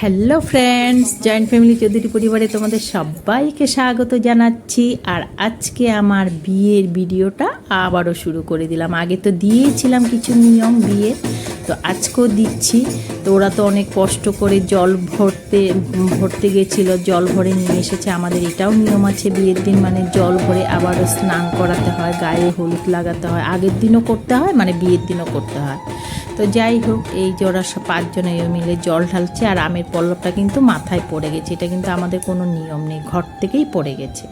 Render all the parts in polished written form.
Hello friends, joint family Chowdhury পরিবারে তোমাদের সবাইকে স্বাগত জানাচ্ছি। আর আজকে আমার বিয়ের ভিডিওটা আবারও শুরু করে দিলাম। আগে তো দিয়েছিলাম কিছু নিয়ম বিয়ের, তো আজকেও দিচ্ছি। তো ওরা তো অনেক কষ্ট করে জল ভরতে গেছিলো, জল ভরে নিয়ে এসেছে। আমাদের এটাও নিয়ম আছে বিয়ের দিন, মানে জল ভরে আবারও স্নান করাতে হয়, গায়ে হলুদ লাগাতে হয়। আগের দিনও করতে হয়, মানে বিয়ের দিনও করতে হয়। তো যাই হোক, এই যে ওরা 5 জনে মিলে জল ঢালছে, আর আমের পল্লবটা কিন্তু মাথায় পড়ে গেছে। এটা কিন্তু আমাদের কোনো নিয়ম নেই, ঘর থেকেই পড়ে গেছে।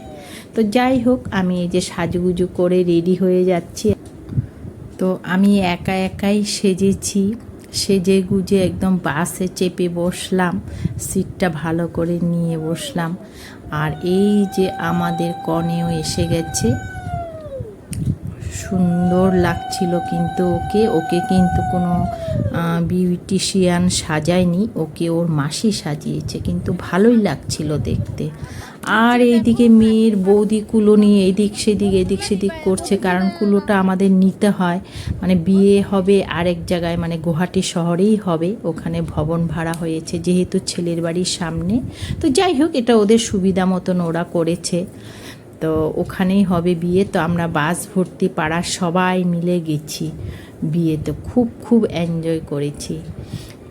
তো যাই হোক, আমি এই যে সাজুগুজু করে রেডি হয়ে যাচ্ছি। তো আমি একা একাই সেজেছি, সেজে গুজে একদম বাসে চেপে বসলাম, সিটটা ভালো করে নিয়ে বসলাম। আর এই যে আমাদের কনেও এসে গেছে, সুন্দর লাগছিল। কিন্তু ওকে কিন্তু কোনো বিউটিশিয়ান সাজায়নি, ওকে ওর মাসি সাজিয়েছে, কিন্তু ভালোই লাগছিল দেখতে। আর এইদিকে মেয়ের বৌদি কুলো নিয়ে এদিক সেদিক করছে, কারণ কুলোটা আমাদের নিতে হয়। মানে বিয়ে হবে আরেক জায়গায়, মানে গুয়াহাটি শহরেই হবে, ওখানে ভবন ভাড়া হয়েছে যেহেতু ছেলের বাড়ির সামনে। তো যাই হোক, এটা ওদের সুবিধা মতন ওরা করেছে। তো ওখানেই হবে বিয়ে। তো আমরা বাস ভর্তি পাড়ার সবাই মিলে গেছি বিয়েতে, খুব এনজয় করেছি।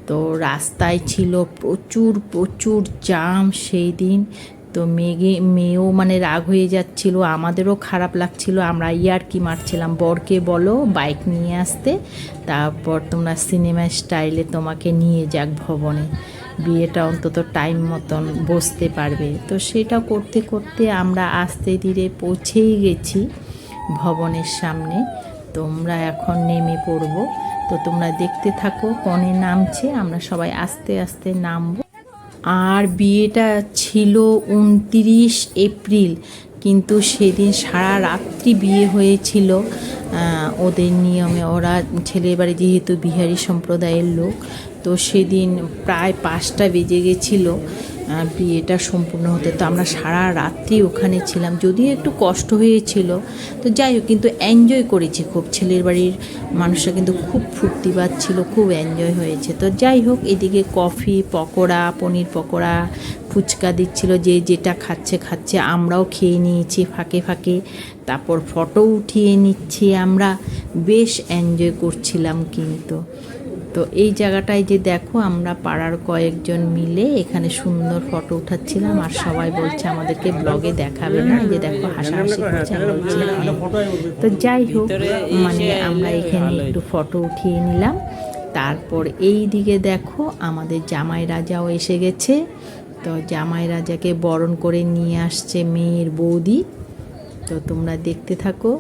তো রাস্তায় ছিল প্রচুর জাম সেই দিন। তো মেয়েও মানে রাগ হয়ে যাচ্ছিল, আমাদেরও খারাপ লাগছিল। আমরা ইয়ার্কি মারছিলাম, বরকে বলো বাইক নিয়ে আসতে, তারপর তোমরা সিনেমা স্টাইলে তোমাকে নিয়ে যাক ভবনে, বিয়েটা অন্তত টাইম মতন বসতে পারবে। তো সেটা করতে করতে আমরা আস্তে ধীরে পৌঁছেই গেছি ভবনের সামনে। তোমরা এখন নেমে পড়বো, তো তোমরা দেখতে থাকো। কনে নামছে, আমরা সবাই আস্তে আস্তে নামবো। আর বিয়েটা ছিল 29 এপ্রিল, কিন্তু সেদিন সারা রাত্রি বিয়ে হয়েছিল ওদের নিয়মে। ওরা ছেলের বাড়ি যেহেতু বিহারি সম্প্রদায়ের লোক, তো সেদিন প্রায় 5টা বেজে গেছিলো বিয়েটা সম্পূর্ণ হতে। তো আমরা সারা রাত্রি ওখানে ছিলাম, যদিও একটু কষ্ট হয়েছিল। তো যাই হোক, কিন্তু এনজয় করেছি খুব। ছেলের বাড়ির মানুষরা কিন্তু খুব ফুর্তিবাদ ছিল, খুব এনজয় হয়েছে। তো যাই হোক, এদিকে কফি, পকোড়া, পনির পকোড়া, ফুচকা দিচ্ছিল, যে যেটা খাচ্ছে। আমরাও খেয়ে নিয়েছি ফাঁকে ফাঁকে। তারপর ফটো উঠিয়ে নিচ্ছি আমরা, বেশ এনজয় করছিলাম কিন্তু। তো এই জায়গাটায় যে দেখো, আমরা পাড়ার কয়েকজন মিলে এখানে সুন্দর ফটো উঠাচ্ছিলাম, আর সবাই বলছে আমাদেরকে ব্লগে দেখাবে না। এই যে দেখো, হাসাহাসি করছে, বলছিলাম। তো যাই হোক, মানে আমরা এখানে একটু ফটো উঠিয়ে নিলাম। তারপর এই দিকে দেখো, আমাদের জামাই রাজাও এসে গেছে। তো জামাই রাজাকে বরণ করে নিয়ে আসছে মেয়ের বৌদি। তো তোমরা দেখতে থাকো।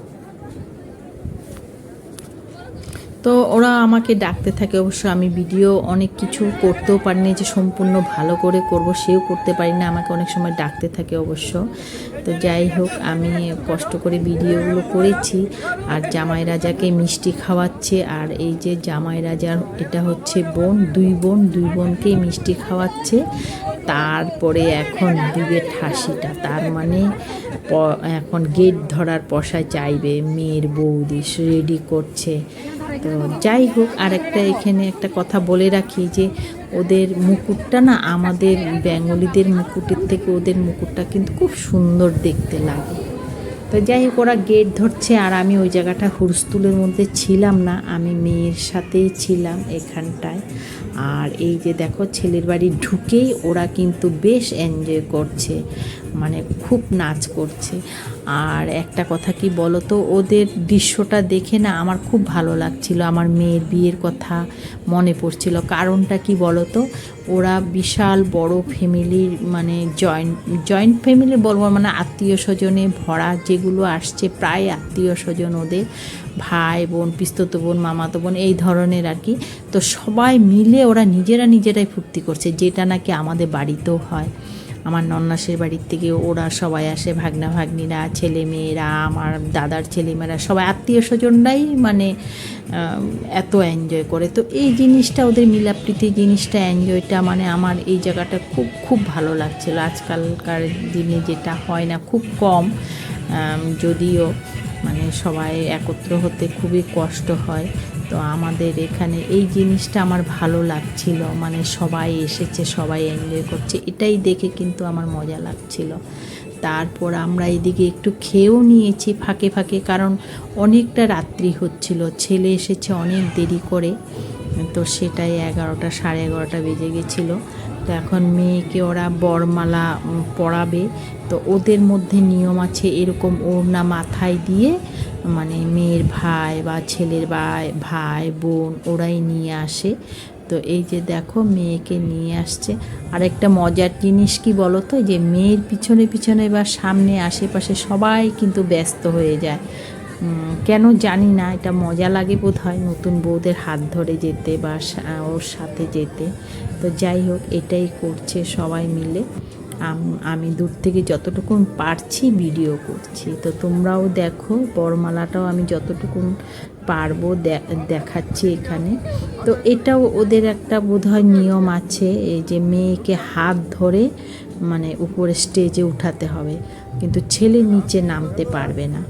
তো ওরা আমাকে ডাকতে থাকে, অবশ্য আমি ভিডিও অনেক কিছু করতেও পারিনি যে সম্পূর্ণ ভালো করে করব, সেও করতে পারি না, আমাকে অনেক সময় ডাকতে থাকে অবশ্য। তো যাই হোক, আমি কষ্ট করে ভিডিওগুলো করেছি। আর জামাই রাজাকে মিষ্টি খাওয়াচ্ছে। আর এই যে জামাই রাজার এটা হচ্ছে বোন, দুই বোনকে মিষ্টি খাওয়াচ্ছে। তারপরে এখন দিবে ঠাসিটা, তার মানে এখন গেট ধরার পয়সায় চাইবে। মেয়ের বৌদি রেডি করছে। তো যাই হোক, আরেকটা এখানে একটা কথা বলে রাখি, যে ওদের মুকুটটা না আমাদের বেঙ্গলিদের মুকুটের থেকে ওদের মুকুটটা কিন্তু খুব সুন্দর দেখতে লাগে। তো যাই হোক, ওরা গেট ধরছে, আর আমি ওই জায়গাটা হুড়স্থুলের মধ্যে ছিলাম না, আমি মেয়ের সাথেই ছিলাম এখানটায়। আর এই যে দেখো, ছেলের বাড়ি ঢুকেই ওরা কিন্তু বেশ এনজয় করছে, মানে খুব নাচ করছে। আর একটা কথা কি বলো তো, ওদের দৃশ্যটা দেখে না আমার খুব ভালো লাগছিল, আমার মেয়ের বিয়ের কথা মনে পড়ছিল। কারণটা কি বলো তো, ওরা বিশাল বড় ফ্যামিলির, মানে জয়েন্ট ফ্যামিলি বলবো, মানে আত্মীয় স্বজনে ভরা, যেগুলো আসছে প্রায় আত্মীয় স্বজন ওদের, ভাই বোন, পিস্তত বোন, মামাতো বোন, এই ধরনের আর কি। তো সবাই মিলে ওরা নিজেরাই ফুর্তি করছে, যেটা নাকি আমাদের বাড়িতেও হয়। আমার নন্নাসের বাড়ির থেকে ওরা সবাই আসে, ভাগনা ভাগ্নিরা, ছেলে মেয়েরা, আমার দাদার ছেলেমেয়েরা, সবাই আত্মীয় স্বজনরাই মানে এত এনজয় করে। তো এই জিনিসটা, ওদের মিলাপ্রীতি জিনিসটা, এনজয়টা, মানে আমার এই জায়গাটা খুব ভালো লাগছিল। আজকালকার দিনে যেটা হয় না, খুব কম, যদিও মানে সবাই একত্র হতে খুবই কষ্ট হয়। তো আমাদের এখানে এই জিনিসটা আমার ভালো লাগছিল, মানে সবাই এসেছে, সবাই এনজয় করছে, এটাই দেখে কিন্তু আমার মজা লাগছিল। তারপর আমরা এদিকে একটু খেয়েও নিয়েছি ফাঁকে ফাঁকে, কারণ অনেকটা রাত্রি হচ্ছিল, ছেলে এসেছে অনেক দেরি করে, তো সেটাই 11টা 11:30 বেজে গেছিলো। তো এখন মেয়েকে ওরা বরমালা পরাবে, তো ওদের মধ্যে নিয়ম আছে এরকম ওড়না মাথায় দিয়ে, মানে মেয়ের ভাই বা ছেলের ভাই বোন ওরাই নিয়ে আসে। তো এই যে দেখো মেয়েকে নিয়ে আসছে। আর একটা মজার জিনিস কি বলো তো, যে মেয়ের পিছনে পিছনে বা সামনে আশেপাশে সবাই কিন্তু ব্যস্ত হয়ে যায়, কেন জানি না, এটা মজা লাগে বোধ হয় নতুন বউদের হাত ধরে যেতে বা ওর সাথে যেতে। তো যাই হোক, এটাই করছে সবাই মিলে। আমি দূর থেকে যতটুকু পারছি ভিডিও করছি, তো তোমরাও দেখো। বরমালাটাও আমি যতটুকু পারবো দেখাচ্ছি এখানে। তো এটাও ওদের একটা বোধহয় নিয়ম আছে, এই যে মেয়েকে হাত ধরে মানে উপরে স্টেজে উঠাতে হবে, কিন্তু ছেলে নিচে নামতে পারবে না।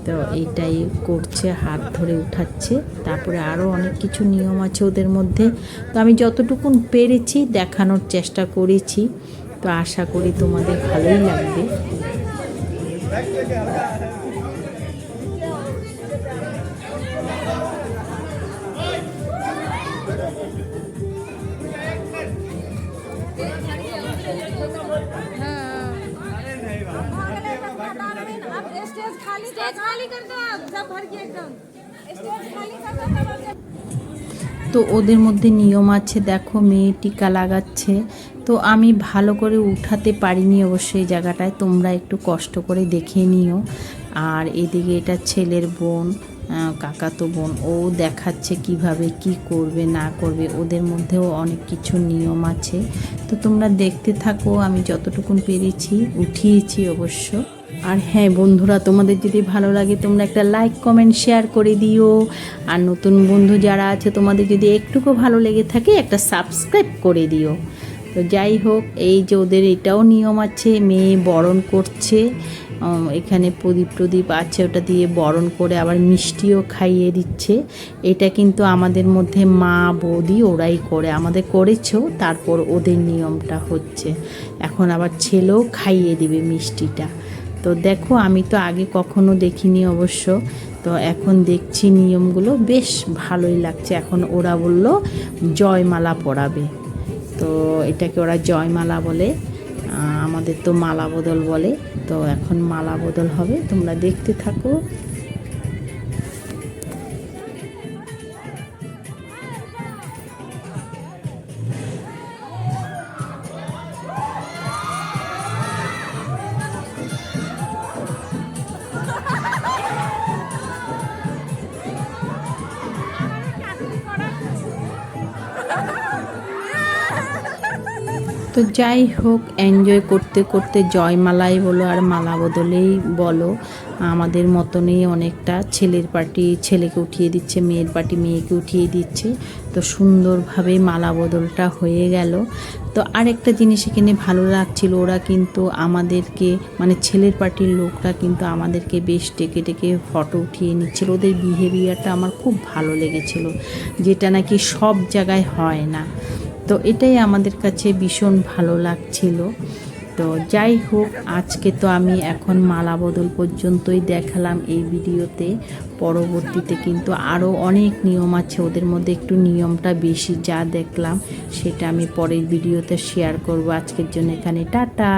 তো এইটাই করছে, হাত ধরে উঠাচ্ছে। তারপরে আরও অনেক কিছু নিয়ম আছে ওদের মধ্যে, তো আমি যতটুকু পেরেছি দেখানোর চেষ্টা করেছি। তো আশা করি তোমাদের ভালোই লাগবে। তো ওদের মধ্যে নিয়ম আছে, দেখো মেয়ে টিকা লাগাচ্ছে। তো আমি ভালো করে উঠাতে পারিনি অবশ্যই জায়গাটায়, তোমরা একটু কষ্ট করে দেখে নিও। আর এদিকে এটা ছেলের বোন, কাকাতো বোন, ও দেখাচ্ছে কিভাবে কি করবে না করবে, ওদের মধ্যেও অনেক কিছু নিয়ম আছে। তো তোমরা দেখতে থাকো, আমি যতটুকুন পেরেছি উঠিয়েছি অবশ্য। আর হ্যাঁ বন্ধুরা, তোমাদের যদি ভালো লাগে তোমরা একটা লাইক কমেন্ট শেয়ার করে দিও। আর নতুন বন্ধু যারা আছে তোমাদের যদি একটুকু ভালো লেগে থাকে একটা সাবস্ক্রাইব করে দিও। তো যাই হোক, এই যে ওদের এটাও নিয়ম আছে, মেয়ে বরণ করছে, এখানে প্রদীপ আছে, ওটা দিয়ে বরণ করে আবার মিষ্টিও খাইয়ে দিচ্ছে। এটা কিন্তু আমাদের মধ্যে মা বৌদি ওরাই করে, আমাদের করেছেও, তারপর ওদের নিয়মটা হচ্ছে। এখন আবার ছেলেও খাইয়ে দিবে মিষ্টিটা। তো দেখো, আমি তো আগে কখনো দেখিনি অবশ্য, তো এখন দেখছি নিয়মগুলো বেশ ভালোই লাগছে। এখন ওরা বলল জয়মালা পরাবে, তো এটাকে ওরা জয়মালা বলে, আমাদের তো মালা বদল বলে। তো এখন মালা বদল হবে, তোমরা দেখতে থাকো। তো যাই হোক, এনজয় করতে করতে জয়মালাই বলো আর মালা বদলেই বলো, আমাদের মতনই অনেকটা, ছেলের পার্টি ছেলেকে উঠিয়ে দিচ্ছে, মেয়ের পার্টি মেয়েকে উঠিয়ে দিচ্ছে। তো সুন্দরভাবে মালা বদলটা হয়ে গেল। তো আরেকটা জিনিস এখানে ভালো লাগছিল, ওরা কিন্তু আমাদেরকে, মানে ছেলের পার্টির লোকরা কিন্তু আমাদেরকে বেশ ডেকে ডেকে ফটো উঠিয়ে নিচ্ছিল। ওদের বিহেভিয়ারটা আমার খুব ভালো লেগেছিল, যেটা নাকি সব জায়গায় হয় না। তো এটাই আমাদের কাছে ভীষণ ভালো লাগছিল। তো যাই হোক, আজকে তো আমি এখন মালা বদল পর্যন্তই দেখালাম এই ভিডিওতে। পরবর্তীতে কিন্তু আরও অনেক নিয়ম আছে, ওদের মধ্যে একটু নিয়মটা বেশি, যা দেখলাম সেটা আমি পরের ভিডিওতে শেয়ার করব। আজকের জন্য এখানে টাটা।